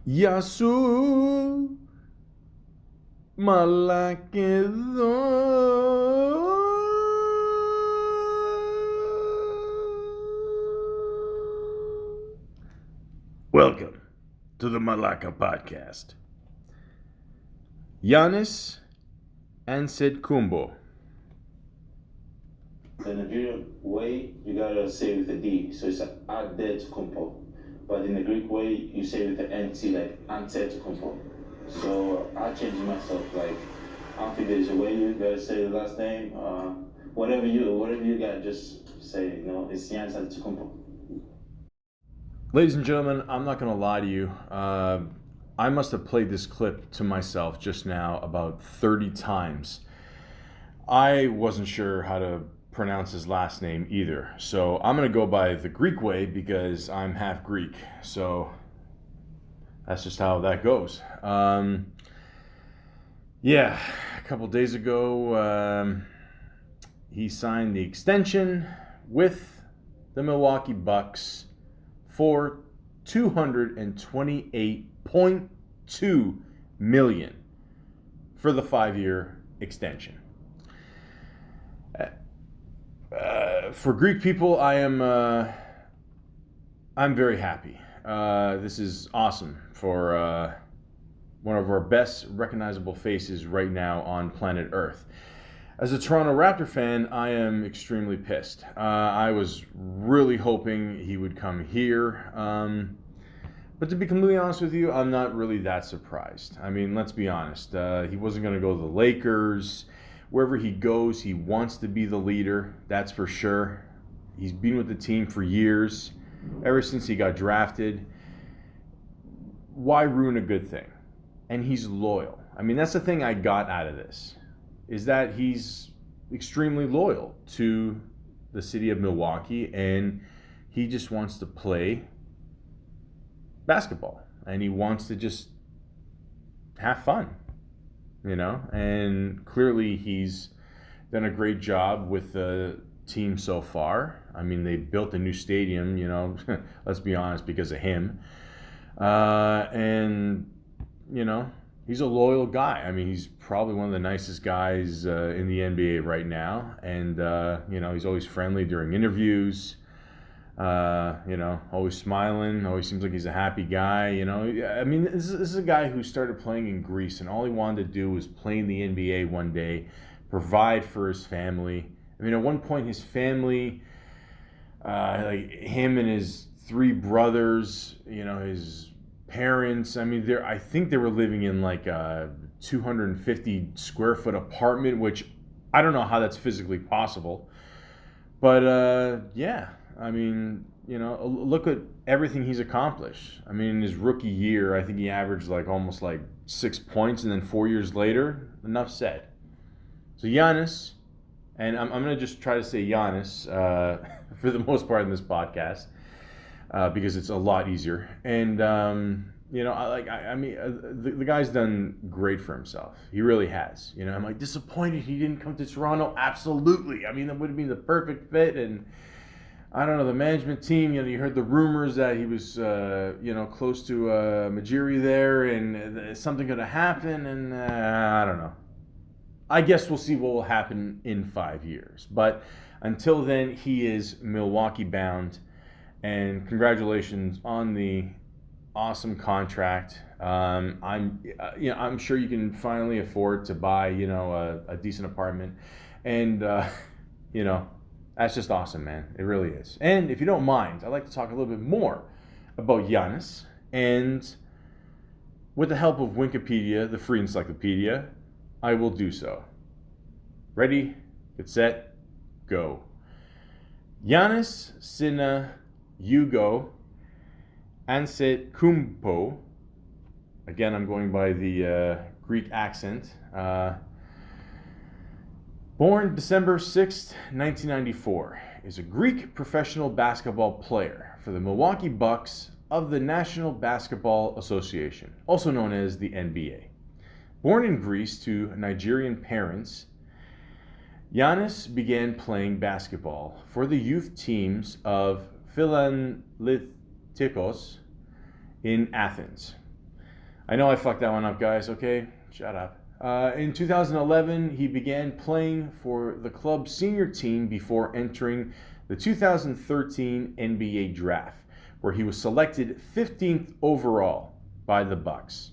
Yasu Malaka. Welcome to the Malaka podcast. Giannis Antetokounmpo. The Nigerian way, you gotta say with a D, so it's Antetokounmpo. But in the Greek way, you say with the NT, like Antetokounmpo. So I changed myself, like I don't think there's a way you gotta say the last name. Whatever you got, just say, it's Giannis Antetokounmpo. Ladies and gentlemen, I'm not going to lie to you. I must have played this clip to myself just now about 30 times. I wasn't sure how to pronounce his last name either. So I'm going to go by the Greek way because I'm half Greek. So that's just how that goes. Yeah, a couple days ago, he signed the extension with the Milwaukee Bucks for $228.2 million for the 5-year extension. For Greek people, I'm very happy. This is awesome for one of our best recognizable faces right now on planet Earth. As a Toronto Raptor fan, I am extremely pissed. I was really hoping he would come here. But to be completely honest with you, I'm not really that surprised. I mean, let's be honest. He wasn't going to go to the Lakers. Wherever he goes, he wants to be the leader. That's for sure. He's been with the team for years, ever since he got drafted. Why ruin a good thing? And he's loyal. I mean, that's the thing I got out of this, is that he's extremely loyal to the city of Milwaukee, and he just wants to play basketball, and he wants to just have fun, and clearly he's done a great job with the team so far. I mean, they built a new stadium, let's be honest, because of him. And he's a loyal guy. I mean, he's probably one of the nicest guys in the NBA right now. And, he's always friendly during interviews, always smiling, always seems like he's a happy guy. I mean, this is a guy who started playing in Greece, and all he wanted to do was play in the NBA one day, provide for his family. I mean, at one point, his family, like him and his 3 brothers, his parents, I mean, I think they were living in like a 250 square foot apartment, which I don't know how that's physically possible. But yeah, I mean, look at everything he's accomplished. I mean, in his rookie year, I think he averaged like almost like 6 points, and then 4 years later, enough said. So Giannis, and I'm going to just try to say Giannis for the most part in this podcast, because it's a lot easier. And the guy's done great for himself. He really has. I'm like disappointed he didn't come to Toronto. Absolutely. I mean, that would have been the perfect fit. And I don't know, the management team. You heard the rumors that he was close to Majiri there, and something could have happened. And I don't know. I guess we'll see what will happen in 5 years. But until then, he is Milwaukee bound. And congratulations on the awesome contract. I'm sure you can finally afford to buy, a decent apartment, and that's just awesome, man. It really is. And if you don't mind, I'd like to talk a little bit more about Giannis, and with the help of Wikipedia, the free encyclopedia, I will do so. Ready, get set, go. Giannis Sina Hugo Antetokounmpo. Again, I'm going by the Greek accent. Born December 6th, 1994, is a Greek professional basketball player for the Milwaukee Bucks of the National Basketball Association, also known as the NBA. Born in Greece to Nigerian parents, Giannis began playing basketball for the youth teams of Philaletykos in Athens. I know I fucked that one up, guys. Okay, shut up. In 2011, he began playing for the club's senior team before entering the 2013 NBA draft, where he was selected 15th overall by the Bucks.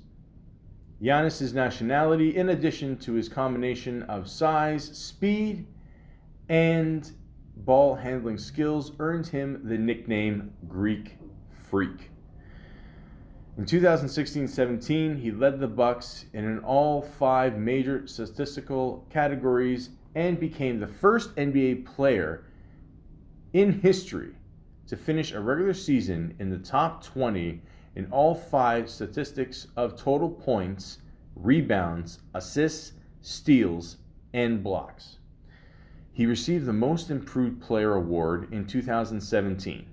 Giannis' nationality, in addition to his combination of size, speed, and ball handling skills, earned him the nickname Greek Freak. In 2016-17, he led the Bucks in all 5 major statistical categories and became the first NBA player in history to finish a regular season in the top 20 in all 5 statistics of total points, rebounds, assists, steals, and blocks. He received the Most Improved Player award in 2017.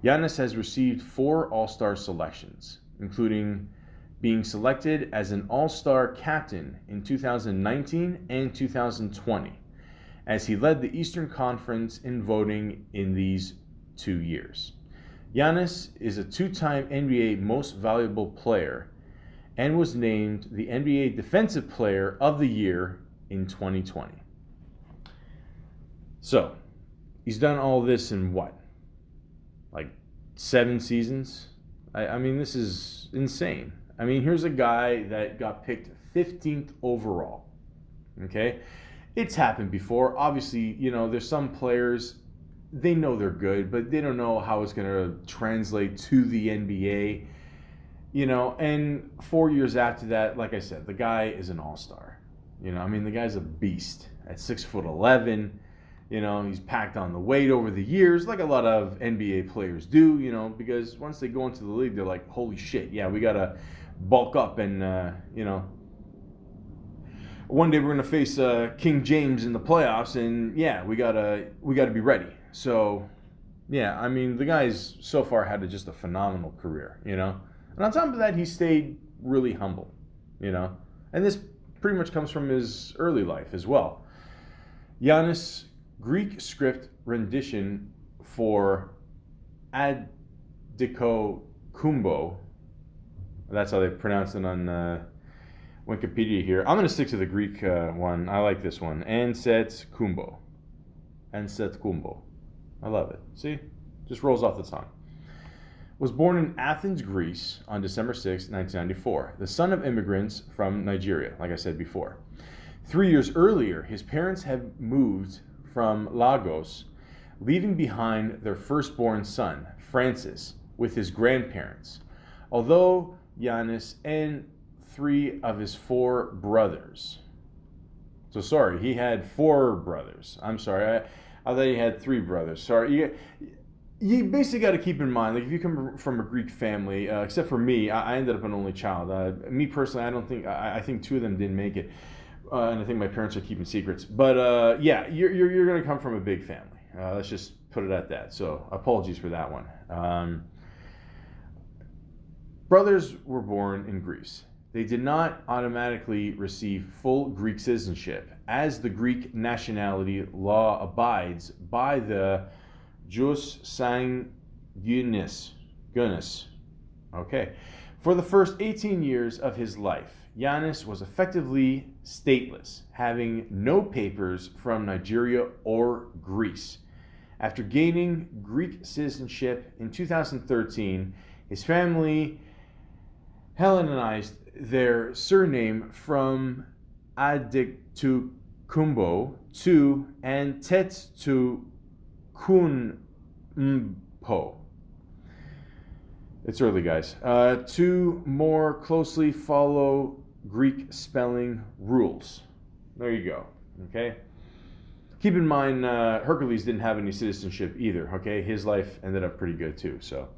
Giannis has received 4 All-Star selections, including being selected as an All-Star captain in 2019 and 2020, as he led the Eastern Conference in voting in these 2 years. Giannis is a 2-time NBA Most Valuable Player and was named the NBA Defensive Player of the Year in 2020. So, he's done all this in what? Like 7 seasons? I mean, this is insane. I mean, here's a guy that got picked 15th overall. Okay? It's happened before. Obviously, there's some players, they know they're good, but they don't know how it's going to translate to the NBA. And 4 years after that, like I said, the guy is an all-star. The guy's a beast at 6'11". He's packed on the weight over the years, like a lot of NBA players do, because once they go into the league, they're like, holy shit, yeah, we got to bulk up and, one day we're going to face King James in the playoffs, and yeah, we gotta be ready. So, yeah, the guy's so far had just a phenomenal career, And on top of that, he stayed really humble, And this pretty much comes from his early life as well. Giannis' Greek script rendition for Antetokounmpo, that's how they pronounce it on Wikipedia here. I'm going to stick to the Greek one. I like this one. Antetokounmpo. I love it. See? Just rolls off the tongue. Was born in Athens, Greece on December 6, 1994. The son of immigrants from Nigeria, like I said before. 3 years earlier, his parents had moved from Lagos, leaving behind their firstborn son, Francis, with his grandparents. Although Giannis and 3 of his 4 brothers. So sorry, he had 4 brothers. I'm sorry, I thought he had 3 brothers. Sorry, you basically got to keep in mind, like if you come from a Greek family, except for me, I ended up an only child. Me personally, I think 2 of them didn't make it. And I think my parents are keeping secrets. But yeah, you're going to come from a big family. Let's just put it at that. So apologies for that one. Brothers were born in Greece. They did not automatically receive full Greek citizenship, as the Greek nationality law abides by the jus sanguinis. Okay. For the first 18 years of his life, Giannis was effectively stateless, having no papers from Nigeria or Greece. After gaining Greek citizenship in 2013, his family Hellenized their surname from Antetokounmpo to Antetokounmpo. It's early, guys. To more closely follow Greek spelling rules. There you go. Okay. Keep in mind, Hercules didn't have any citizenship either. Okay, his life ended up pretty good too. So,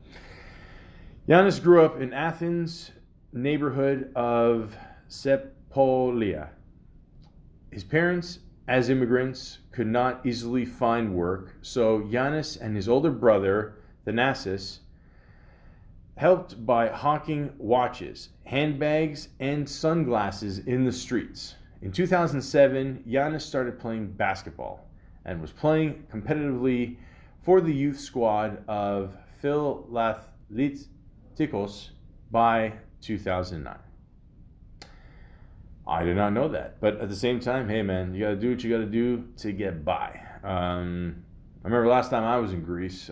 Giannis grew up in Athens neighborhood of Sepolia. His parents, as immigrants, could not easily find work, so Giannis and his older brother, Thanasis, helped by hawking watches, handbags, and sunglasses in the streets. In 2007, Giannis started playing basketball and was playing competitively for the youth squad of Philathleticos by 2009. I did not know that. But at the same time, hey man, you got to do what you got to do to get by. I remember last time I was in Greece,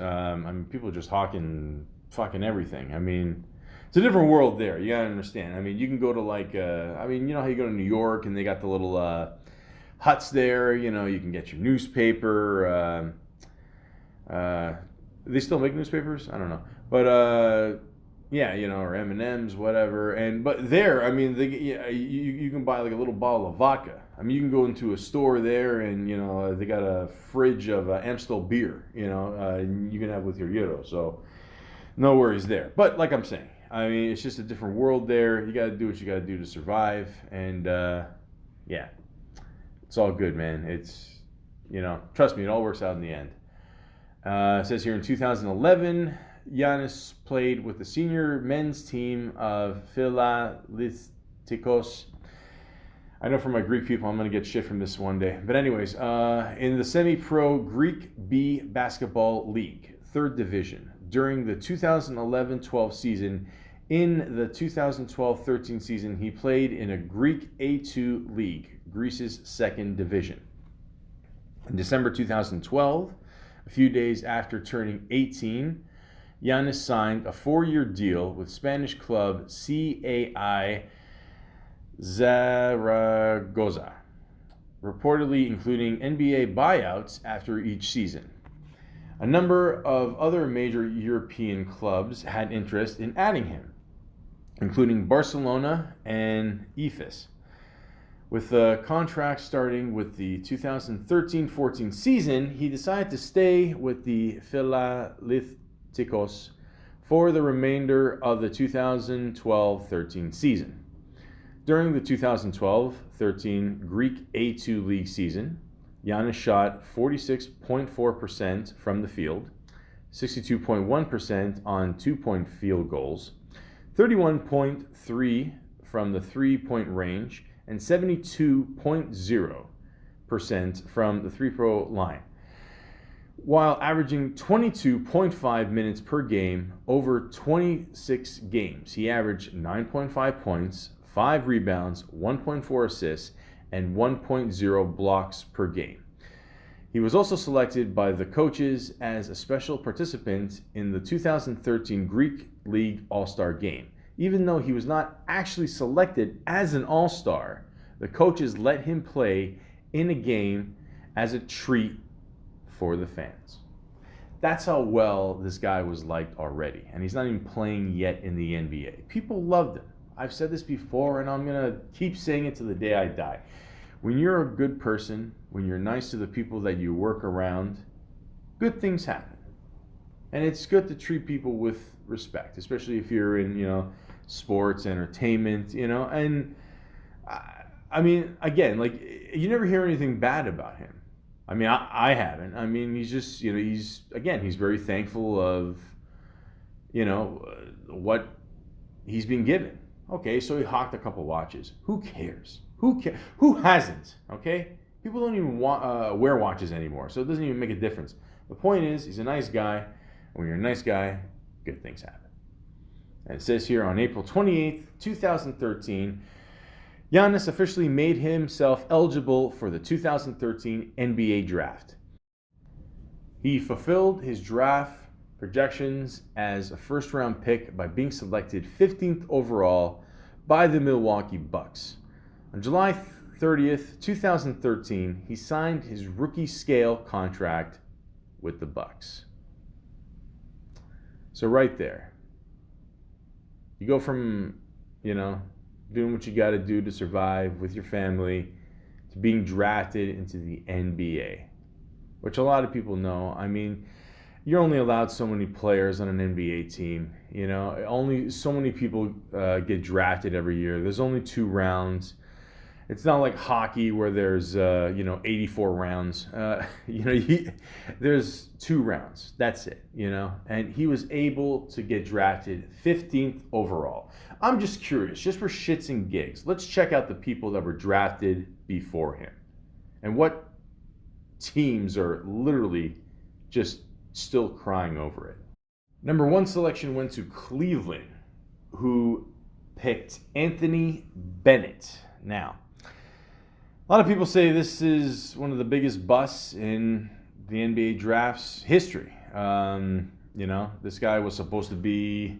people just hawking fucking everything. I mean, it's a different world there. You got to understand. I mean, you can go to like, you know how you go to New York and they got the little huts there. You know, you can get your newspaper. They still make newspapers? I don't know. But yeah, you know, or M&Ms, whatever. But there, I mean, you can buy like a little bottle of vodka. I mean, you can go into a store there, and you know they got a fridge of Amstel beer. You know, you can have with your gyro. So no worries there. But like I'm saying, I mean, it's just a different world there. You got to do what you got to do to survive, and yeah, it's all good, man. It's, you know, trust me, it all works out in the end. It says here in 2011. Giannis played with the senior men's team of Philadelphia. I know from my Greek people I'm going to get shit from this one day. But anyways, in the semi-pro Greek B basketball league, 3rd division, during the 2011-12 season, in the 2012-13 season, he played in a Greek A2 league, Greece's 2nd division. In December 2012, a few days after turning 18, Giannis signed a 4-year deal with Spanish club CAI Zaragoza, reportedly including NBA buyouts after each season. A number of other major European clubs had interest in adding him, including Barcelona and Efes. With the contract starting with the 2013-14 season, he decided to stay with the Philadelphia for the remainder of the 2012-13 season. During the 2012-13 Greek A2 league season, Giannis shot 46.4% from the field, 62.1% on 2-point field goals, 31.3% from the 3-point range, and 72.0% from the 3-throw line, while averaging 22.5 minutes per game over 26 games. He averaged 9.5 points, 5 rebounds, 1.4 assists, and 1.0 blocks per game. He was also selected by the coaches as a special participant in the 2013 Greek League All-Star Game. Even though he was not actually selected as an All-Star, the coaches let him play in a game as a treat for the fans. That's how well this guy was liked already. And he's not even playing yet in the NBA. People loved him. I've said this before, and I'm going to keep saying it to the day I die. When you're a good person, when you're nice to the people that you work around, good things happen. And it's good to treat people with respect, especially if you're in, sports, entertainment, and I mean, again, like, you never hear anything bad about him. I mean, I haven't. I mean, he's just, he's very thankful of, what he's been given. Okay, so he hawked a couple watches. Who cares? Who hasn't? Okay? People don't even wear watches anymore, so it doesn't even make a difference. The point is, he's a nice guy. When you're a nice guy, good things happen. And it says here on April 28th, 2013, Giannis officially made himself eligible for the 2013 NBA draft. He fulfilled his draft projections as a first-round pick by being selected 15th overall by the Milwaukee Bucks. On July 30th, 2013, he signed his rookie scale contract with the Bucks. So right there, you go from, doing what you got to do to survive with your family to being drafted into the NBA, which a lot of people know. I mean, you're only allowed so many players on an NBA team. Only so many people get drafted every year. There's only 2 rounds. It's not like hockey where there's 84 rounds. There's 2 rounds. That's it. And he was able to get drafted 15th overall. I'm just curious, just for shits and gigs, let's check out the people that were drafted before him and what teams are literally just still crying over it. Number 1 selection went to Cleveland, who picked Anthony Bennett. Now, a lot of people say this is one of the biggest busts in the NBA draft's history. This guy was supposed to be,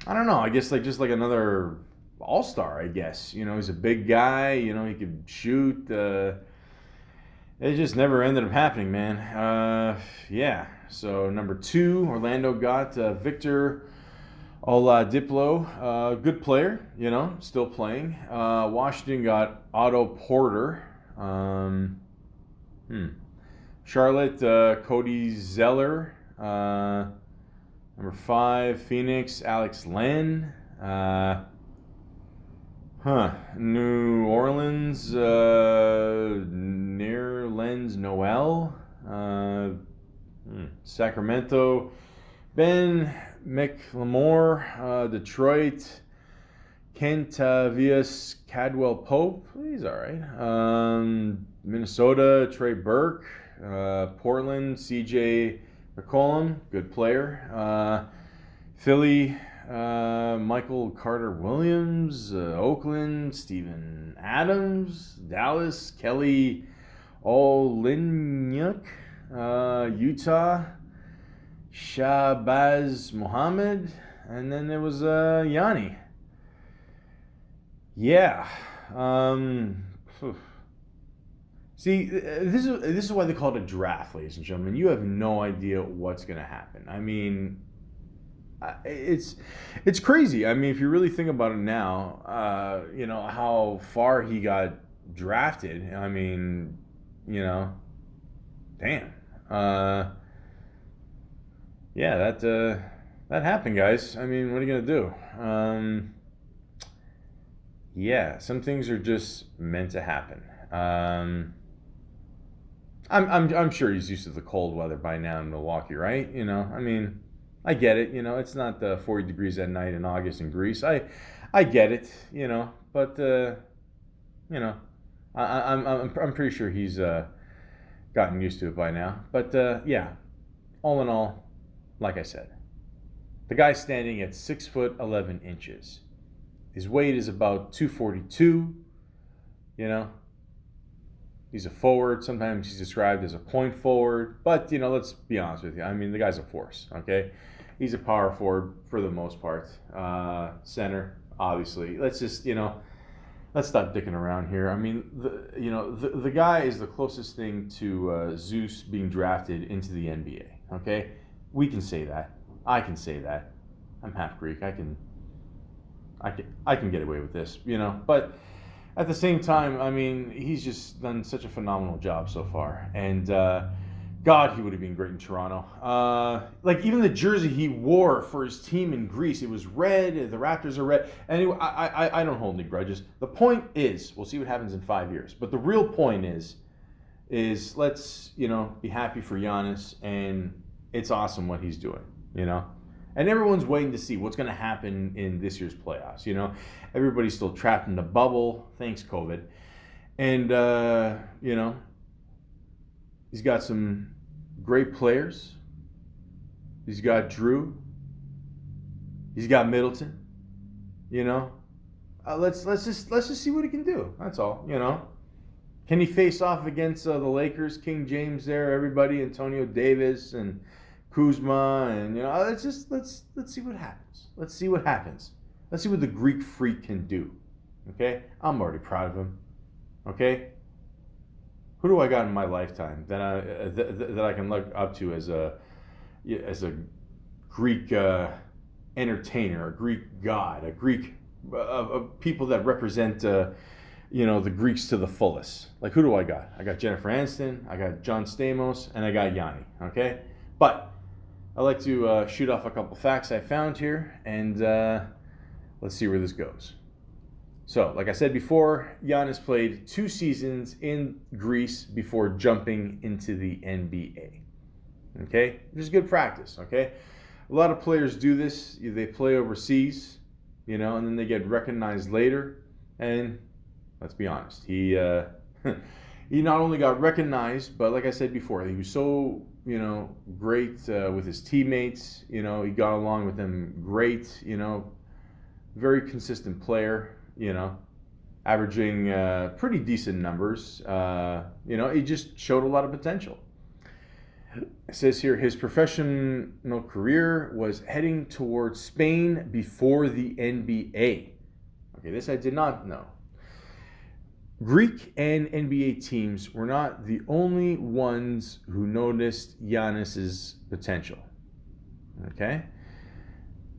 I don't know, I guess just like another all-star, I guess. He's a big guy, he could shoot. It just never ended up happening, man. So number 2, Orlando got Victor Oladipo, good player, still playing. Washington got Otto Porter. Charlotte, Cody Zeller. Number 5, Phoenix, Alex Len. New Orleans, Nerlens Noel. Sacramento, Ben McLemore. Detroit, Kentavious Cadwell Pope. He's all right. Minnesota, Trey Burke. Portland, CJ McCollum, good player. Philly, Michael Carter Williams. Oakland, Steven Adams. Dallas, Kelly Olynyk. Utah, Shabazz Muhammad. And then there was Yanni. Yeah. See, this is why they call it a draft, ladies and gentlemen. You have no idea what's going to happen. I mean, it's crazy. I mean, if you really think about it now, how far he got drafted. I mean, damn. That happened, guys. I mean, what are you gonna do? Some things are just meant to happen. I'm sure he's used to the cold weather by now in Milwaukee, right? I mean, I get it. It's not 40 degrees at night in August in Greece. I get it. But I'm pretty sure he's gotten used to it by now. But all in all, like I said, the guy's standing at 6'11". His weight is about 242. He's a forward. Sometimes he's described as a point forward. But, let's be honest with you. I mean, the guy's a force, okay? He's a power forward for the most part. Center, obviously. Let's just, let's stop dicking around here. I mean, the guy is the closest thing to Zeus being drafted into the NBA, okay? We can say that. I can say that. I'm half Greek. I can get away with this, But at the same time, I mean, he's just done such a phenomenal job so far. And God, he would have been great in Toronto. Like even the jersey he wore for his team in Greece, it was red. The Raptors are red. Anyway, I don't hold any grudges. The point is, we'll see what happens in 5 years. But the real point is let's be happy for Giannis, and it's awesome what he's doing. And everyone's waiting to see what's going to happen in this year's playoffs. Everybody's still trapped in the bubble. Thanks, COVID. And, he's got some great players. He's got Drew. He's got Middleton. Let's just see what he can do. That's all. Can he face off against the Lakers, King James there, everybody, Antonio Davis and Kuzma, and let's see what happens. Let's see what happens. Let's see what the Greek freak can do. Okay, I'm already proud of him. Okay, who do I got in my lifetime that I can look up to as a Greek entertainer, a Greek god, a Greek people that represent the Greeks to the fullest? Like, who do I got? I got Jennifer Aniston, I got John Stamos, and I got Yanni. Okay, but I like to shoot off a couple facts I found here, and let's see where this goes. So, like I said before, Giannis played 2 seasons in Greece before jumping into the NBA. Okay? Which is good practice, okay? A lot of players do this. They play overseas, and then they get recognized later. And let's be honest, he not only got recognized, but like I said before, he was so great with his teammates. He got along with them great. very consistent player, averaging pretty decent numbers. He just showed a lot of potential. It says here his professional career was heading towards Spain before the NBA. Okay, this I did not know. Greek and NBA teams were not the only ones who noticed Giannis's potential. Okay?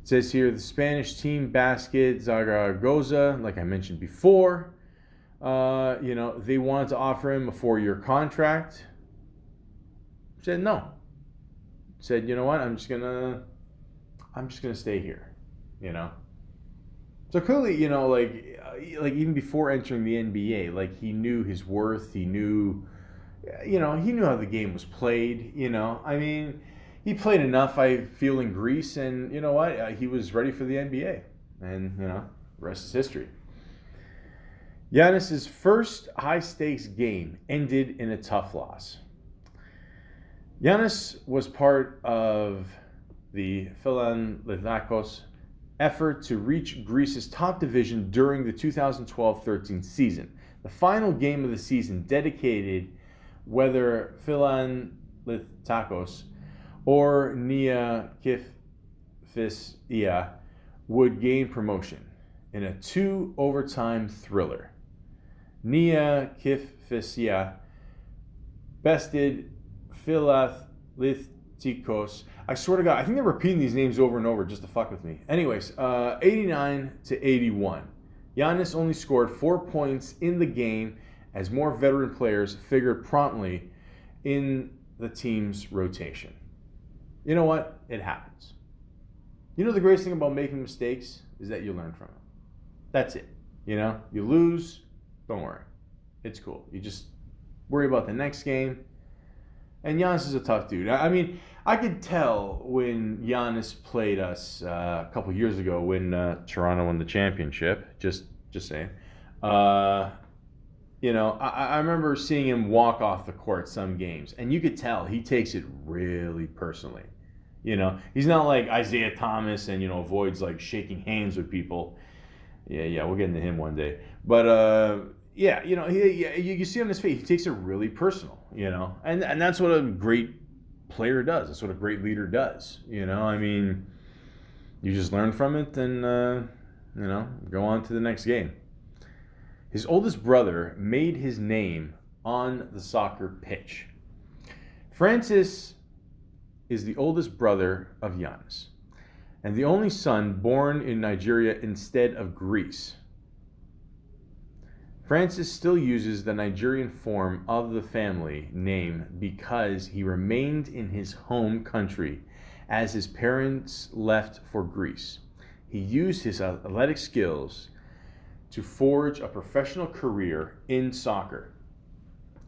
It says here the Spanish team basket Zaragoza, like I mentioned before, they wanted to offer him a 4-year contract. Said no. Said, you know what? I'm just gonna stay here. So clearly, like even before entering the NBA, like he knew his worth. He knew how the game was played. I mean, he played enough, I feel, in Greece, and you know what? He was ready for the NBA, and the rest is history. Giannis's first high-stakes game ended in a tough loss. Giannis was part of the Philanthropos effort to reach Greece's top division during the 2012-13 season. The final game of the season dedicated whether Philanthropos or Nia Kifisia would gain promotion in a 2-overtime thriller. Nia Kifisia bested Philanthropos. I swear to God, I think they're repeating these names over and over just to fuck with me. Anyways, 89-81. Giannis only scored 4 points in the game as more veteran players figured promptly in the team's rotation. You know what? It happens. The greatest thing about making mistakes is that you learn from it. That's it. You lose, don't worry. It's cool. You just worry about the next game. And Giannis is a tough dude. I mean, I could tell when Giannis played us a couple years ago when Toronto won the championship. Just saying. I remember seeing him walk off the court some games, and you could tell he takes it really personally. He's not like Isaiah Thomas and avoids like shaking hands with people. Yeah, we'll get into him one day. But you see on his face, he takes it really personal. And that's what a great player does. That's what a great leader does. I mean, you just learn from it and go on to the next game. His oldest brother made his name on the soccer pitch. Francis is the oldest brother of Giannis and the only son born in Nigeria instead of Greece. Francis still uses the Nigerian form of the family name because he remained in his home country as his parents left for Greece. He used his athletic skills to forge a professional career in soccer,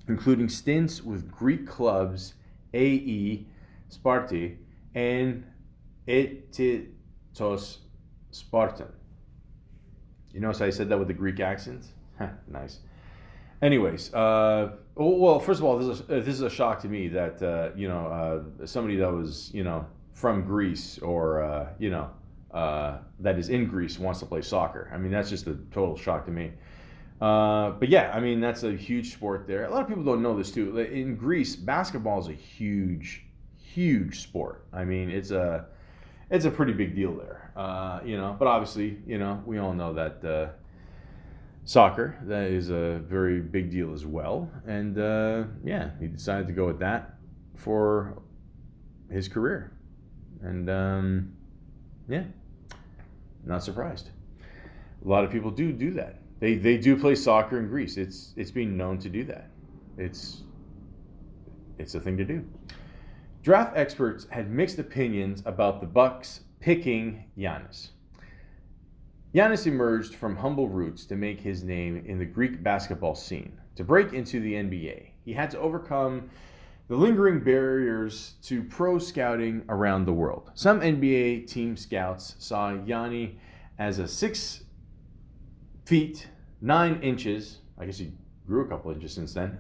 including stints with Greek clubs AE Sparti and Etitos Spartan. You notice I said that with the Greek accent? Nice. Anyways, first of all, this is a shock to me that somebody that was from Greece or that is in Greece wants to play soccer. I mean, that's just a total shock to me. But yeah, I mean, that's a huge sport there. A lot of people don't know this too. In Greece, basketball is a huge sport. I mean, it's a pretty big deal there. But obviously, we all know that. Soccer, that is a very big deal as well. And he decided to go with that for his career. And not surprised. A lot of people do that. They do play soccer in Greece. It's being known to do that. It's a thing to do. Draft experts had mixed opinions about the Bucks picking Giannis. Giannis emerged from humble roots to make his name in the Greek basketball scene. To break into the NBA, he had to overcome the lingering barriers to pro scouting around the world. Some NBA team scouts saw Giannis as a 6 feet 9 inches, I guess he grew a couple inches since then,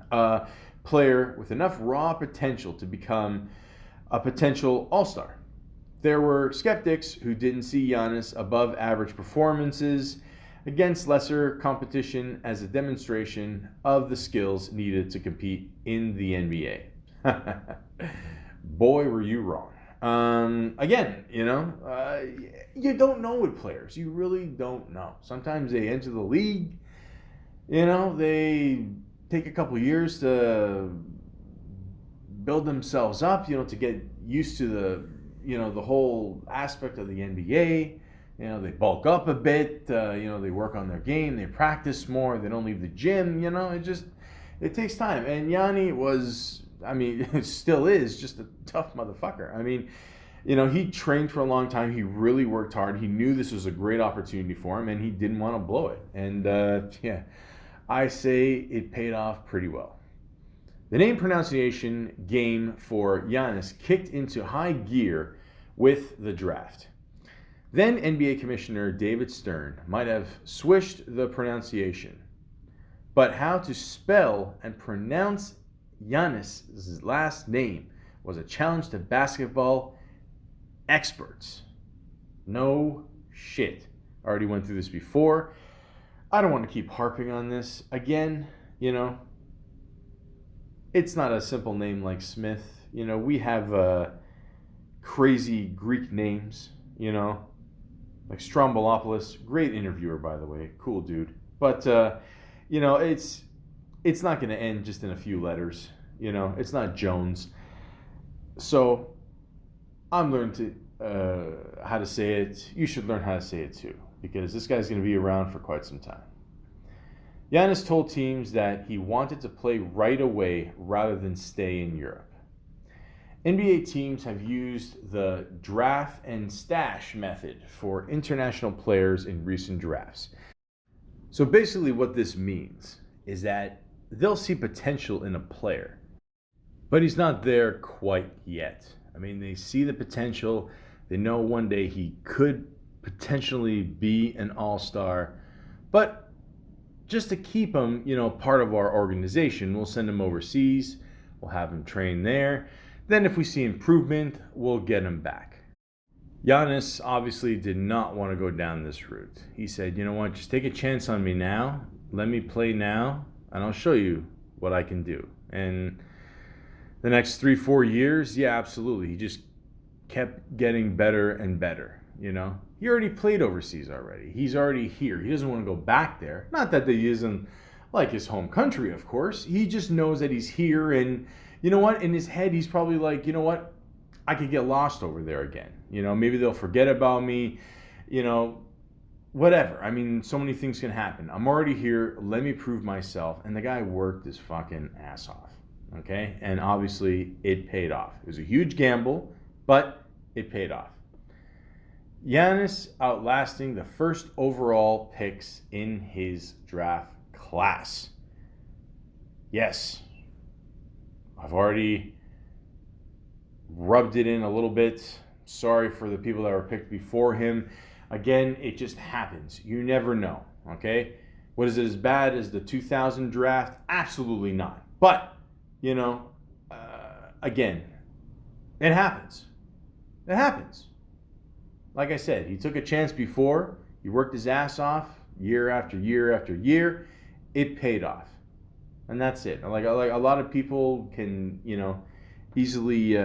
player with enough raw potential to become a potential all-star. There were skeptics who didn't see Giannis' above average performances against lesser competition as a demonstration of the skills needed to compete in the NBA. Boy, were you wrong. Again, you don't know with players. You really don't know. Sometimes they enter the league, they take a couple years to build themselves up, to get used to the whole aspect of the NBA. They bulk up a bit, they work on their game, they practice more, they don't leave the gym, it takes time. And Yanni was, it still is just a tough motherfucker. He trained for a long time, he really worked hard, he knew this was a great opportunity for him, and he didn't want to blow it. And I say it paid off pretty well. The name pronunciation game for Giannis kicked into high gear with the draft. Then NBA Commissioner David Stern might have swished the pronunciation. But how to spell and pronounce Giannis' last name was a challenge to basketball experts. No shit. I already went through this before. I don't want to keep harping on this. Again, it's not a simple name like Smith. We have crazy Greek names, like Strombolopoulos. Great interviewer, by the way. Cool dude. But, it's not going to end just in a few letters. It's not Jones. So I'm learning how to say it. You should learn how to say it too, because this guy's going to be around for quite some time. Giannis told teams that he wanted to play right away rather than stay in Europe. NBA teams have used the draft and stash method for international players in recent drafts. So basically what this means is that they'll see potential in a player, but he's not there quite yet. They see the potential. They know one day he could potentially be an all-star, but just to keep him, part of our organization, we'll send him overseas. We'll have him train there. Then if we see improvement, we'll get him back. Giannis obviously did not want to go down this route. He said, you know what, just take a chance on me now. Let me play now, and I'll show you what I can do. And the next 3-4 years, yeah, absolutely. He just kept getting better and better, He already played overseas already. He's already here. He doesn't want to go back there. Not that he isn't like his home country, of course. He just knows that he's here, and you know what? In his head, he's probably like, you know what? I could get lost over there again. Maybe they'll forget about me, whatever. So many things can happen. I'm already here. Let me prove myself. And the guy worked his fucking ass off. Okay? And obviously, it paid off. It was a huge gamble, but it paid off. Giannis outlasting the first overall picks in his draft class. Yes. I've already rubbed it in a little bit. Sorry for the people that were picked before him. Again, it just happens. You never know, okay? What is it as bad as the 2000 draft? Absolutely not. But, again, it happens. It happens. Like I said, he took a chance before. He worked his ass off year after year after year. It paid off. And that's it. Like a lot of people can, easily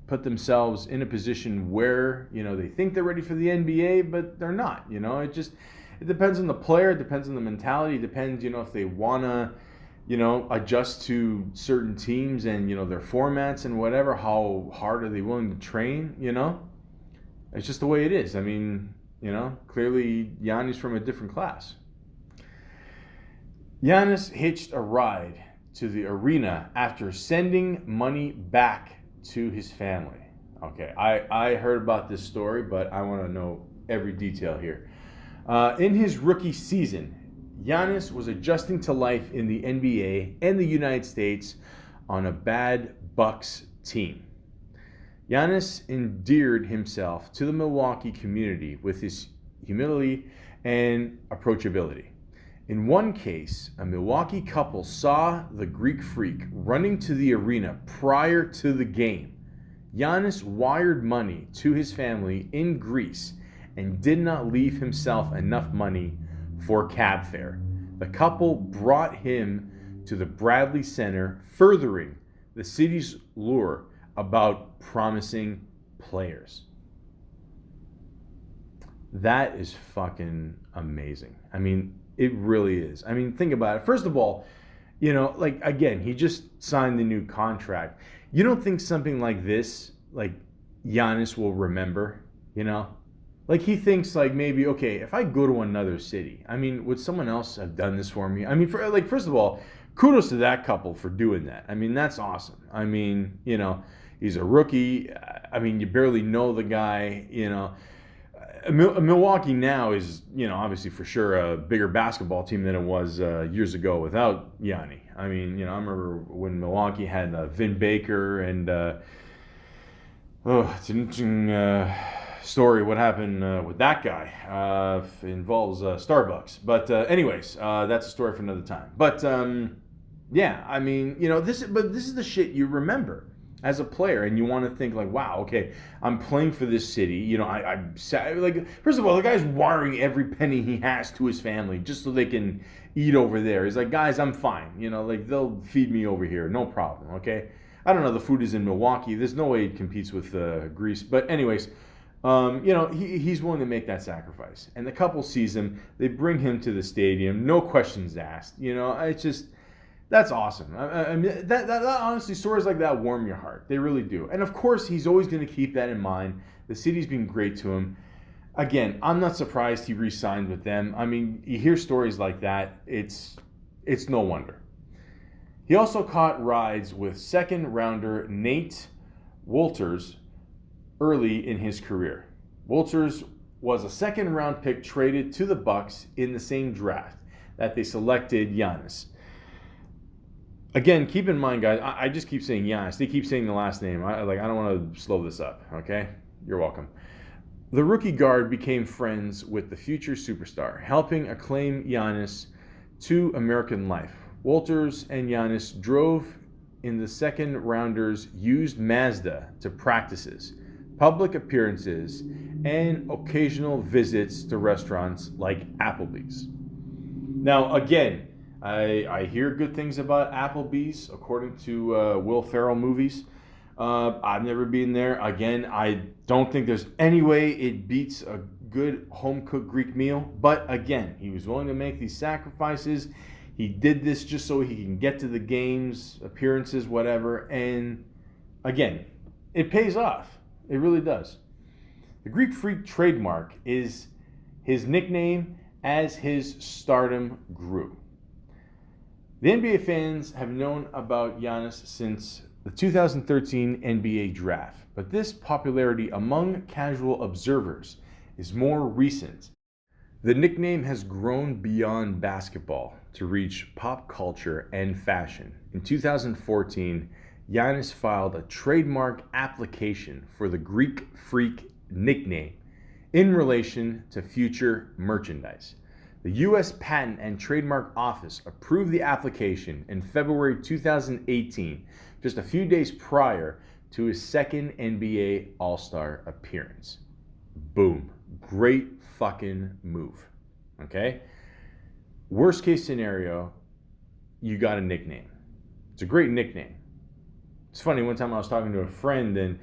put themselves in a position where, they think they're ready for the NBA, but they're not. It depends on the player. It depends on the mentality. It depends, if they want to, adjust to certain teams and, their formats and whatever. How hard are they willing to train, It's just the way it is. Clearly Giannis from a different class. Giannis hitched a ride to the arena after sending money back to his family. Okay, I heard about this story, but I want to know every detail here. In his rookie season, Giannis was adjusting to life in the NBA and the United States on a bad Bucks team. Giannis endeared himself to the Milwaukee community with his humility and approachability. In one case, a Milwaukee couple saw the Greek freak running to the arena prior to the game. Giannis wired money to his family in Greece and did not leave himself enough money for cab fare. The couple brought him to the Bradley Center, furthering the city's lure about promising players. That is fucking amazing. I mean, it really is. I mean, think about it. First of all, like, again, he just signed the new contract. You don't think something like this, like, Giannis will remember, Like, he thinks, like, maybe, okay, if I go to another city, I mean, would someone else have done this for me? I mean, first of all, kudos to that couple for doing that. I mean, that's awesome. I mean, he's a rookie. I mean, you barely know the guy, Milwaukee now is, obviously for sure a bigger basketball team than it was years ago without Gianni. I mean, I remember when Milwaukee had Vin Baker and, it's an interesting story what happened with that guy. Involves Starbucks. But anyways, that's a story for another time. But yeah, I mean, this is the shit you remember as a player, and you want to think like, wow, okay, I'm playing for this city. I'm like, first of all, the guy's wiring every penny he has to his family just so they can eat over there. He's like, guys, I'm fine. Like, they'll feed me over here, no problem. Okay, I don't know, the food is in Milwaukee. There's no way it competes with Greece. But anyways, he's willing to make that sacrifice, and the couple sees him. They bring him to the stadium, no questions asked. It's just. That's awesome. I mean, that honestly, stories like that warm your heart. They really do. And of course, he's always going to keep that in mind. The city's been great to him. Again, I'm not surprised he re-signed with them. I mean, you hear stories like that. It's no wonder. He also caught rides with second rounder Nate Wolters early in his career. Wolters was a second round pick traded to the Bucks in the same draft that they selected Giannis. Again, keep in mind, guys, I just keep saying Giannis. They keep saying the last name. I don't want to slow this up, okay? You're welcome. The rookie guard became friends with the future superstar, helping acclaim Giannis to American life. Wolters and Giannis drove in the second rounders' used Mazda to practices, public appearances, and occasional visits to restaurants like Applebee's. Now, again, I hear good things about Applebee's, according to Will Ferrell movies. I've never been there. Again, I don't think there's any way it beats a good home-cooked Greek meal. But again, he was willing to make these sacrifices. He did this just so he can get to the games, appearances, whatever. And again, it pays off. It really does. The Greek Freak trademark is his nickname as his stardom grew. The NBA fans have known about Giannis since the 2013 NBA draft, but this popularity among casual observers is more recent. The nickname has grown beyond basketball to reach pop culture and fashion. In 2014, Giannis filed a trademark application for the Greek Freak nickname in relation to future merchandise. The U.S. Patent and Trademark Office approved the application in February 2018, just a few days prior to his second NBA All-Star appearance. Boom. Great fucking move. Okay? Worst case scenario, you got a nickname. It's a great nickname. It's funny, one time I was talking to a friend and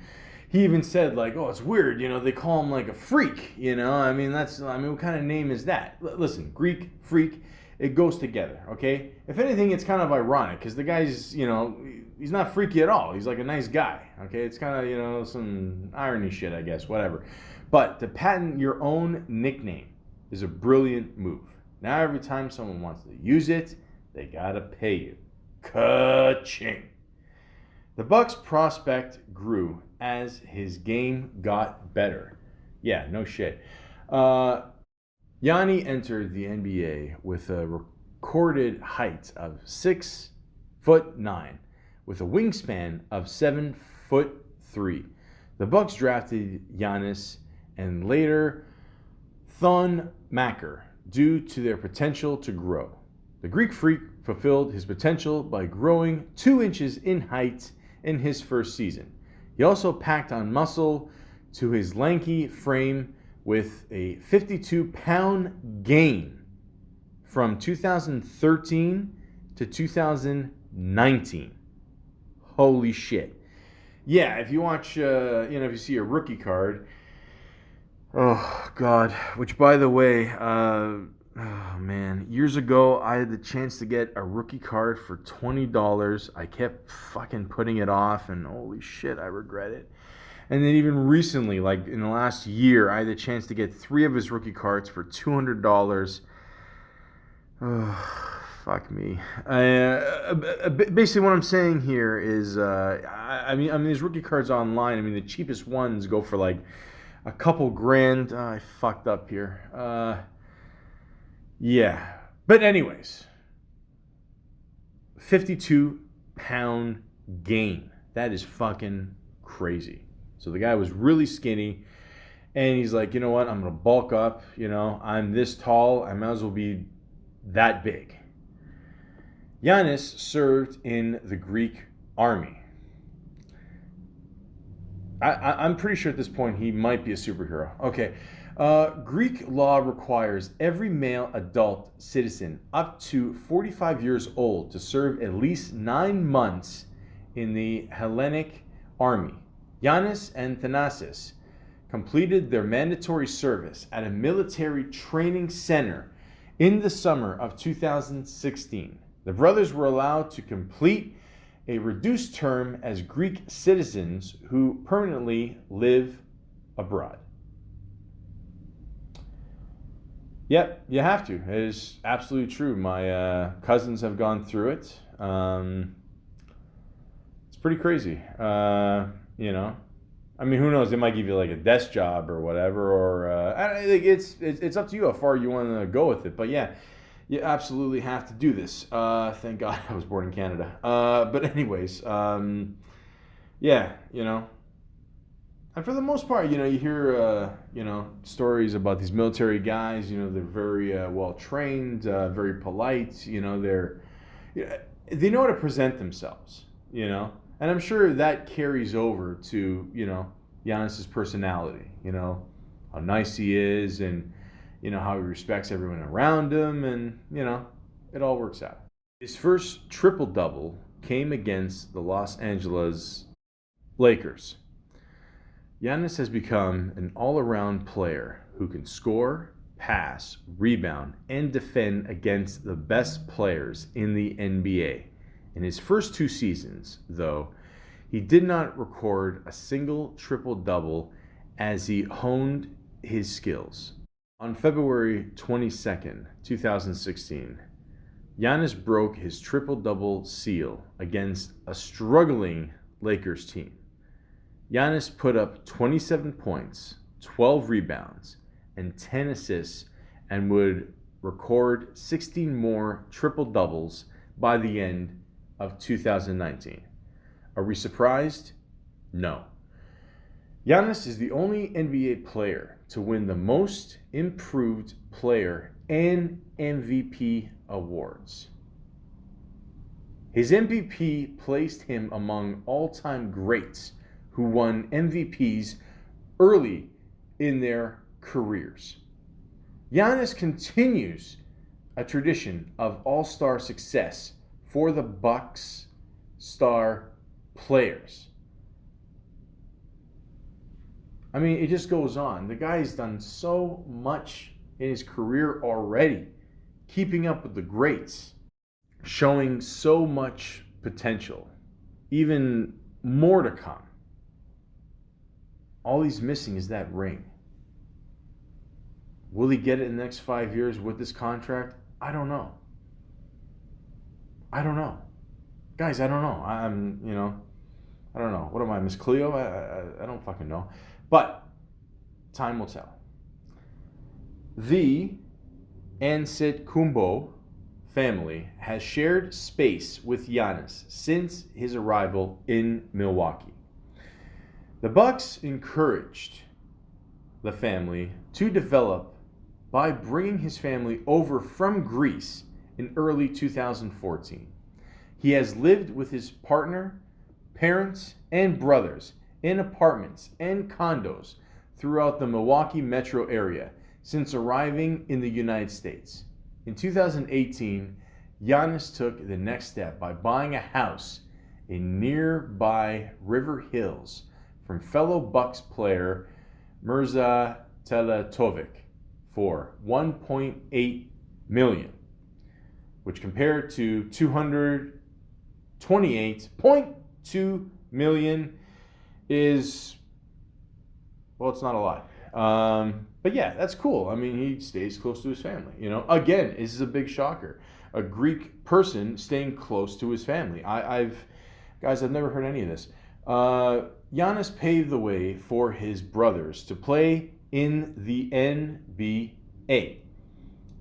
he even said, like, oh, it's weird, they call him like a freak, I mean, what kind of name is that? Listen, Greek, freak, it goes together, okay? If anything, it's kind of ironic, because the guy's, he's not freaky at all. He's like a nice guy, okay? It's kind of, some irony shit, I guess, whatever. But to patent your own nickname is a brilliant move. Now every time someone wants to use it, they gotta pay you. Ka-ching. The Bucks' prospect grew as his game got better. Yeah, no shit. Gianni entered the NBA with a recorded height of 6'9", with a wingspan of 7'3". The Bucks drafted Giannis and later Thon Maker due to their potential to grow. The Greek Freak fulfilled his potential by growing 2 inches in height in his first season. He also packed on muscle to his lanky frame with a 52-pound gain from 2013 to 2019. Holy shit. Yeah, if you watch, if you see a rookie card, oh, God, which, by the way, oh, man, years ago, I had the chance to get a rookie card for $20. I kept fucking putting it off, and holy shit, I regret it. And then even recently, like in the last year, I had the chance to get 3 of his rookie cards for $200. Oh, fuck me. Basically, what I'm saying here is, I mean, these rookie cards online. I mean, the cheapest ones go for like a couple grand. I fucked up here. Yeah, but anyways, 52-pound gain. That is fucking crazy. So the guy was really skinny, and he's like, you know what? I'm gonna bulk up. I'm this tall. I might as well be that big. Giannis served in the Greek army. I'm pretty sure at this point he might be a superhero. Okay. Greek law requires every male adult citizen up to 45 years old to serve at least 9 months in the Hellenic army. Giannis and Thanasis completed their mandatory service at a military training center in the summer of 2016. The brothers were allowed to complete a reduced term as Greek citizens who permanently live abroad. Yep, you have to. It is absolutely true. My cousins have gone through it. It's pretty crazy. I mean, who knows? They might give you like a desk job or whatever, or it's up to you how far you want to go with it. But yeah, you absolutely have to do this. Thank God I was born in Canada. But anyways, yeah, and for the most part, you hear, stories about these military guys. They're very well trained, very polite. They know how to present themselves. And I'm sure that carries over to, Giannis's personality, how nice he is and, how he respects everyone around him and, it all works out. His first triple-double came against the Los Angeles Lakers. Giannis has become an all-around player who can score, pass, rebound, and defend against the best players in the NBA. In his first 2 seasons, though, he did not record a single triple-double as he honed his skills. On February 22nd, 2016, Giannis broke his triple-double seal against a struggling Lakers team. Giannis put up 27 points, 12 rebounds, and 10 assists and would record 16 more triple-doubles by the end of 2019. Are we surprised? No. Giannis is the only NBA player to win the most improved player and MVP awards. His MVP placed him among all-time greats who won MVPs early in their careers. Giannis continues a tradition of all-star success for the Bucks star players. I mean, it just goes on. The guy's done so much in his career already, keeping up with the greats, showing so much potential, even more to come. All he's missing is that ring. Will he get it in the next 5 years with this contract? I don't know. Guys, I don't know. I don't know. What am I, Miss Cleo? I don't fucking know. But time will tell. The Antetokounmpo family has shared space with Giannis since his arrival in Milwaukee. The Bucks encouraged the family to develop by bringing his family over from Greece in early 2014. He has lived with his partner, parents, and brothers in apartments and condos throughout the Milwaukee metro area since arriving in the United States. In 2018, Giannis took the next step by buying a house in nearby River Hills from fellow Bucks player Mirza Teletovic for $1.8 million, which compared to $228.2 million is, well, it's not a lot. But yeah, that's cool. I mean, he stays close to his family. You know, again, this is a big shocker. A Greek person staying close to his family. I've never heard any of this. Giannis paved the way for his brothers to play in the NBA.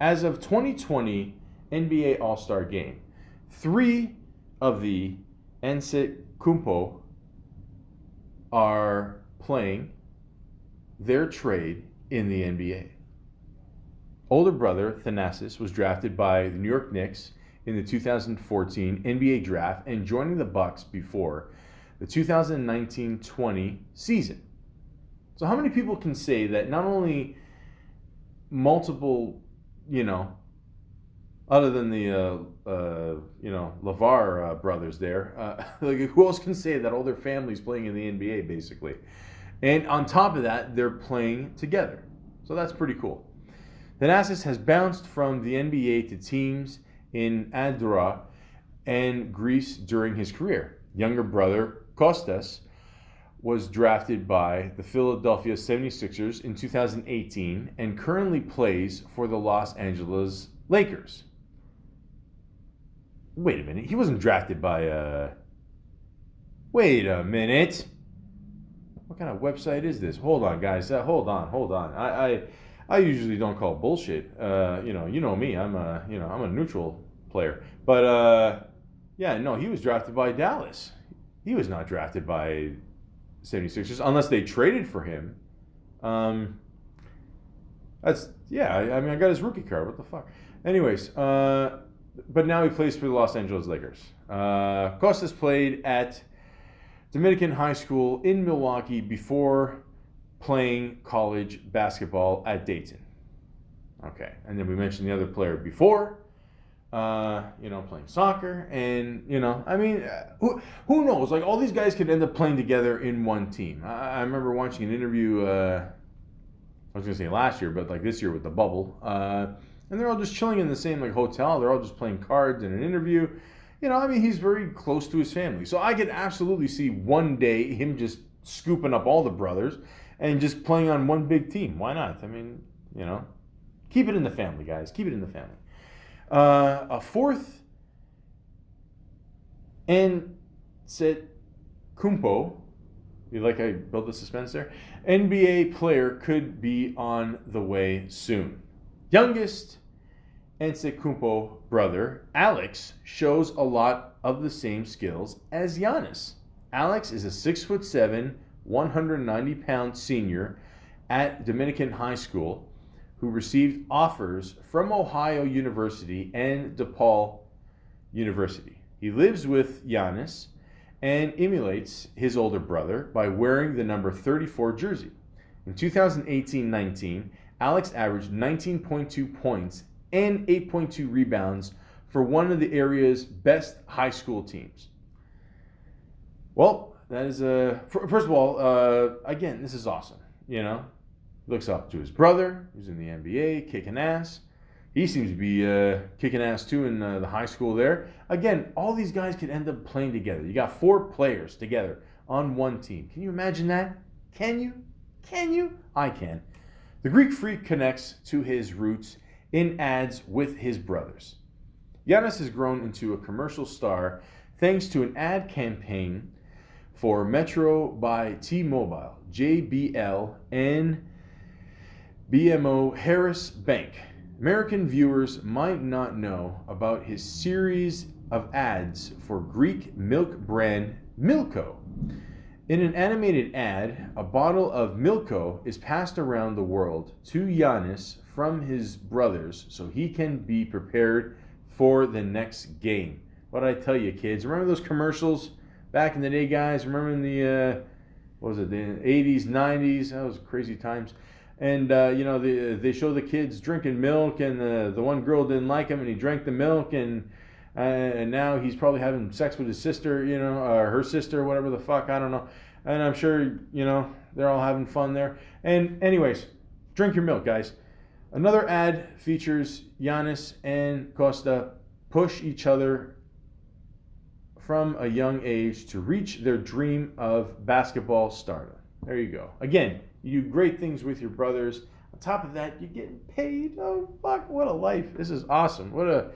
As of 2020 NBA All-Star Game, 3 of the Antetokounmpo are playing their trade in the NBA. Older brother Thanasis was drafted by the New York Knicks in the 2014 NBA draft and joining the Bucks before the 2019-20 season. So how many people can say that not only multiple, other than the LeVar brothers there, like who else can say that all their families playing in the NBA basically? And on top of that, they're playing together. So that's pretty cool. Thanasis has bounced from the NBA to teams in Andorra and Greece during his career. Younger brother Kostas was drafted by the Philadelphia 76ers in 2018 and currently plays for the Los Angeles Lakers. Wait a minute, he wasn't drafted by Wait a minute. What kind of website is this? Hold on, guys. Hold on. I usually don't call bullshit. You know me. I'm a neutral player. But yeah, no, he was drafted by Dallas. He was not drafted by 76ers unless they traded for him. I got his rookie card. What the fuck? Anyways, but now he plays for the Los Angeles Lakers. Kostas played at Dominican High School in Milwaukee before playing college basketball at Dayton. Okay, and then we mentioned the other player before, playing soccer, and who knows? Like all these guys could end up playing together in one team. I remember watching an interview. I was gonna say last year, but like this year with the bubble, and they're all just chilling in the same hotel. They're all just playing cards in an interview. He's very close to his family. So I could absolutely see one day him just scooping up all the brothers and just playing on one big team. Why not? Keep it in the family, guys. Keep it in the family. A fourth Antetokounmpo, you like I built the suspense there? NBA player could be on the way soon. Youngest Antetokounmpo brother, Alex, shows a lot of the same skills as Giannis. Alex is a 6'7", 190-pound senior at Dominican High School who received offers from Ohio University and DePaul University. He lives with Giannis and emulates his older brother by wearing the number 34 jersey. In 2018-19, Alex averaged 19.2 points and 8.2 rebounds for one of the area's best high school teams. Well, that is first of all, again, this is awesome. Looks up to his brother, who's in the NBA, kicking ass. He seems to be kicking ass too in the high school there. Again, all these guys could end up playing together. You got 4 players together on one team. Can you imagine that? Can you? I can. The Greek freak connects to his roots in ads with his brothers. Giannis has grown into a commercial star thanks to an ad campaign for Metro by T-Mobile, JBL, and BMO Harris Bank. American viewers might not know about his series of ads for Greek milk brand Milko. In an animated ad, a bottle of Milko is passed around the world to Giannis from his brothers so he can be prepared for the next game. What did I tell you, kids? Remember those commercials back in the day, guys? Remember in the what was it, the 80s, 90s? That was crazy times. And, they show the kids drinking milk, and the one girl didn't like him, and he drank the milk, and now he's probably having sex with his sister, her sister, whatever the fuck, I don't know. And I'm sure, they're all having fun there. And anyways, drink your milk, guys. Another ad features Giannis and Costa push each other from a young age to reach their dream of basketball stardom. There you go. Again, you do great things with your brothers. On top of that, you're getting paid. Oh, fuck, what a life. This is awesome. It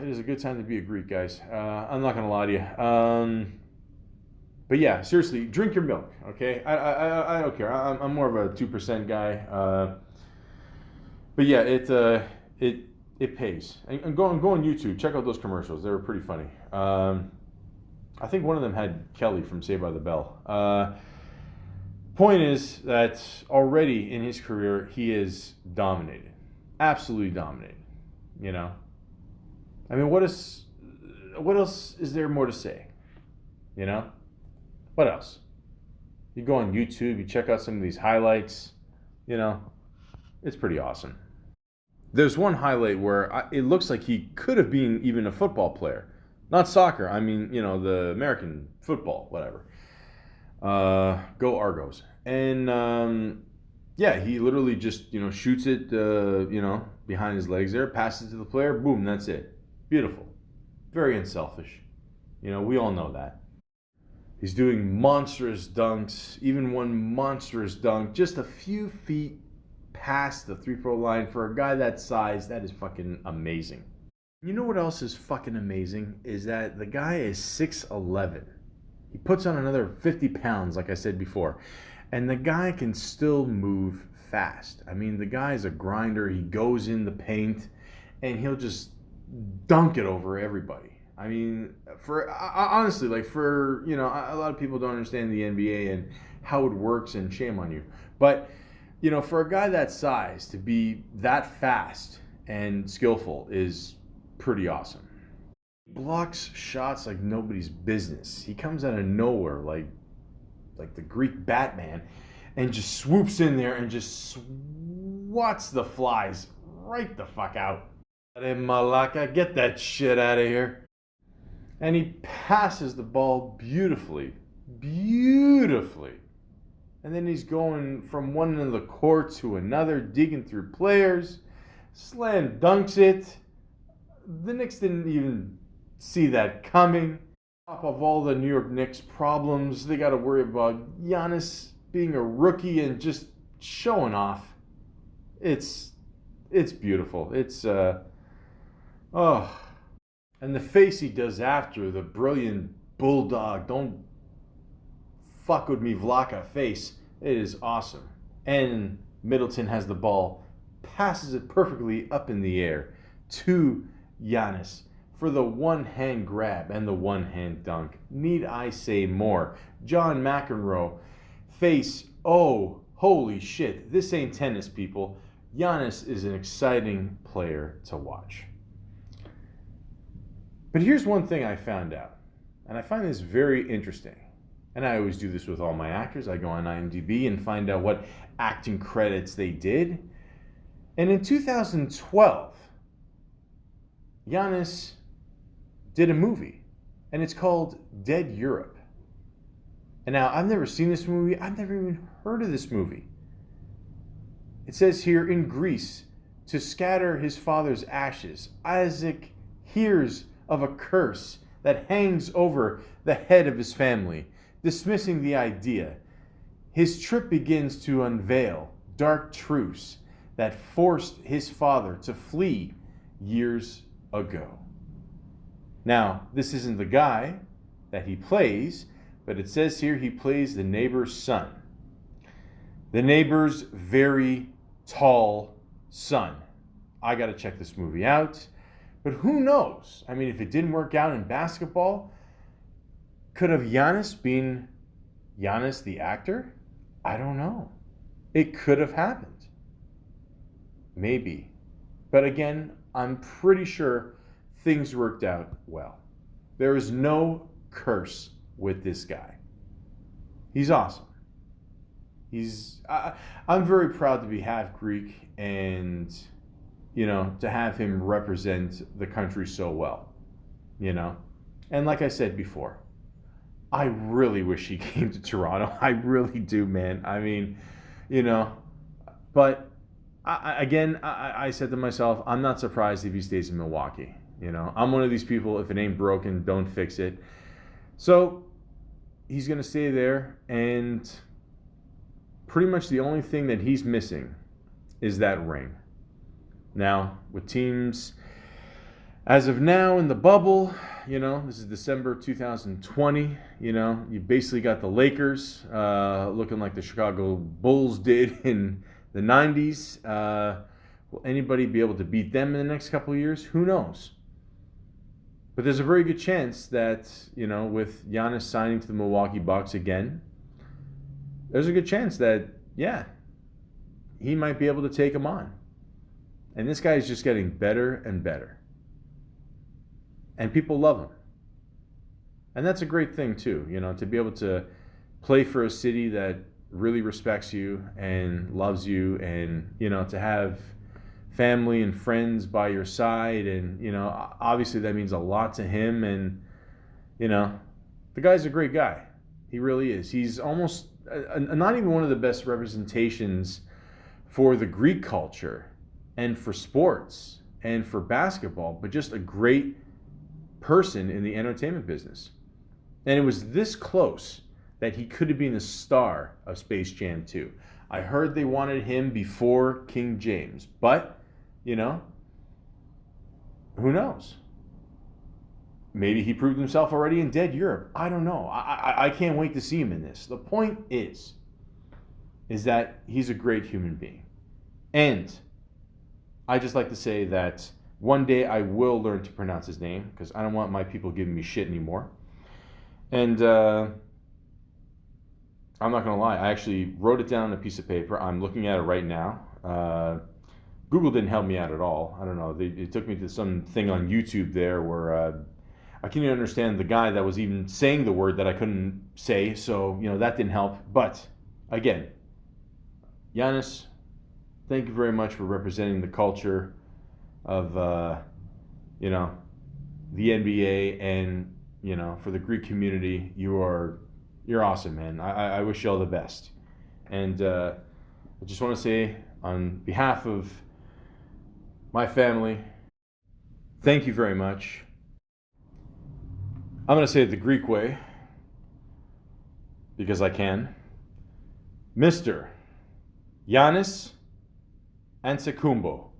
is a good time to be a Greek, guys. I'm not going to lie to you. But yeah, seriously, drink your milk, okay? I don't care. I'm more of a 2% guy. But yeah, it pays. And go on YouTube. Check out those commercials. They were pretty funny. I think one of them had Kelly from Saved by the Bell. Point is that already in his career, he is dominated. Absolutely dominated. I mean, what else is there more to say? What else? You go on YouTube, you check out some of these highlights, it's pretty awesome. There's one highlight where it looks like he could have been even a football player. Not soccer, I mean, the American football, whatever. Go Argos. And, he literally just, shoots it, behind his legs there, passes it to the player, boom, that's it. Beautiful. Very unselfish. We all know that. He's doing monstrous dunks, even one monstrous dunk, just a few feet past the 3-throw line. For a guy that size, that is fucking amazing. You know what else is fucking amazing? Is that the guy is 6'11". He puts on another 50 pounds, like I said before. And the guy can still move fast. I mean, the guy is a grinder. He goes in the paint, and he'll just dunk it over everybody. I mean, honestly, a lot of people don't understand the NBA and how it works, and shame on you. But, for a guy that size to be that fast and skillful is pretty awesome. He blocks shots like nobody's business. He comes out of nowhere like the Greek Batman and just swoops in there and just swats the flies right the fuck out. Hey, Malaka, get that shit out of here. And he passes the ball beautifully. And then he's going from one end of the court to another, digging through players, slam dunks it. The Knicks didn't even see that coming. On top of all the New York Knicks problems, they got to worry about Giannis being a rookie and just showing off. It's beautiful. And the face he does after, the brilliant bulldog, don't fuck with me Vlaka face, it is awesome. And Middleton has the ball, passes it perfectly up in the air to Giannis for the one-hand grab and the one-hand dunk. Need I say more? John McEnroe, face, oh, holy shit, this ain't tennis, people. Giannis is an exciting player to watch. But here's one thing I found out, and I find this very interesting. And I always do this with all my actors. I go on IMDb and find out what acting credits they did. And in 2012, Giannis did a movie, and it's called Dead Europe. And now, I've never seen this movie. I've never even heard of this movie. It says here, in Greece, to scatter his father's ashes, Isaac hears of a curse that hangs over the head of his family. Dismissing the idea, his trip begins to unveil dark truths that forced his father to flee years ago. Now, this isn't the guy that he plays, but it says here he plays the neighbor's son. The neighbor's very tall son. I got to check this movie out. But who knows? I mean, if it didn't work out in basketball, could have Giannis been Giannis the actor? I don't know. It could have happened. Maybe. But again, I'm pretty sure things worked out well. There is no curse with this guy. He's awesome. I'm very proud to be half Greek and, to have him represent the country so well, you know. And like I said before, I really wish he came to Toronto. I really do, man. I mean, you know, but I said to myself, I'm not surprised if he stays in Milwaukee. I'm one of these people, if it ain't broken, don't fix it. So he's going to stay there, and pretty much the only thing that he's missing is that ring. Now, with teams as of now in the bubble, this is December 2020, you basically got the Lakers looking like the Chicago Bulls did in the 90s. Will anybody be able to beat them in the next couple of years? Who knows? But there's a very good chance that, with Giannis signing to the Milwaukee Bucks again, there's a good chance that, yeah, he might be able to take him on. And this guy is just getting better and better. And people love him. And that's a great thing, too, to be able to play for a city that really respects you and loves you, and, to have family and friends by your side. And, obviously that means a lot to him. And, the guy's a great guy. He really is. He's almost not even one of the best representations for the Greek culture and for sports and for basketball, but just a great person in the entertainment business. And it was this close that he could have been the star of Space Jam 2. I heard they wanted him before King James, but, who knows? Maybe he proved himself already in Dead Europe. I don't know. I can't wait to see him in this. The point is that he's a great human being. And I just like to say that one day I will learn to pronounce his name, because I don't want my people giving me shit anymore. And I'm not going to lie. I actually wrote it down on a piece of paper. I'm looking at it right now. Google didn't help me out at all. I don't know. It took me to some thing on YouTube there where I couldn't even understand the guy that was even saying the word that I couldn't say. So, that didn't help. But, again, Giannis, thank you very much for representing the culture of, the NBA, and, for the Greek community. You're awesome, man. I wish you all the best. And I just want to say, on behalf of my family, thank you very much. I'm going to say it the Greek way, because I can. Mr. Giannis Antetokounmpo.